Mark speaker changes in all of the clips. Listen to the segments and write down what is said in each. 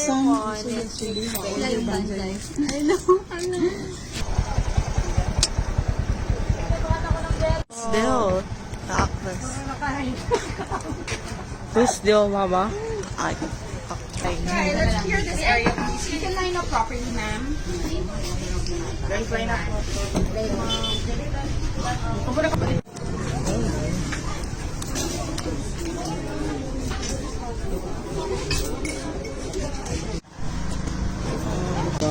Speaker 1: son.
Speaker 2: I know.
Speaker 1: Still, darkness. Who's still, Mama? I. Okay.
Speaker 2: Okay, let's clear this area, please. You can line up properly, ma'am.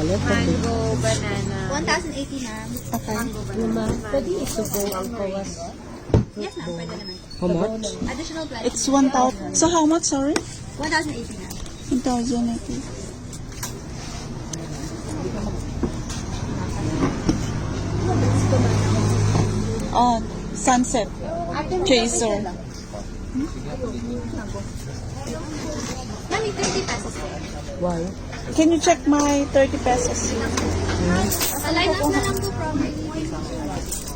Speaker 2: Mango, banana.
Speaker 3: 1,080, ma'am.
Speaker 1: Okay.
Speaker 4: Pwede ito po ang kawas.
Speaker 3: Yes, ma'am. Pwede naman.
Speaker 1: How much?
Speaker 3: Additional 20.
Speaker 1: It's 1,000. So how much, sorry?
Speaker 3: 1,080, ma'am.
Speaker 1: 1,080. Oh, sunset. Chaser.
Speaker 3: Ma'am, 30 pesos.
Speaker 4: Why?
Speaker 1: Can you check my 30 pesos?
Speaker 3: Align us na lang po properly.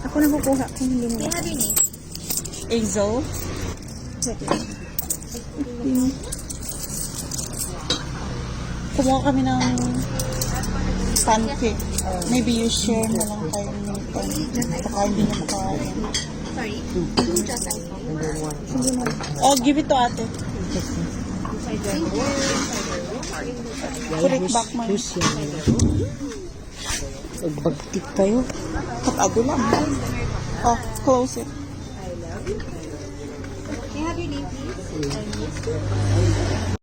Speaker 1: Ako na kukuha kung hindi
Speaker 3: May
Speaker 1: mo.
Speaker 3: have your name.
Speaker 1: Hazel. Kumuha kami ng pancake. Maybe you share na lang kayo ng baka hindi na makain.
Speaker 3: Sorry. Just
Speaker 1: Oh, give it to ate. Put it back, man.
Speaker 4: Push yan. Magbagtik kayo.
Speaker 1: Kapado lang. Oh, close it.
Speaker 3: May have your name, please.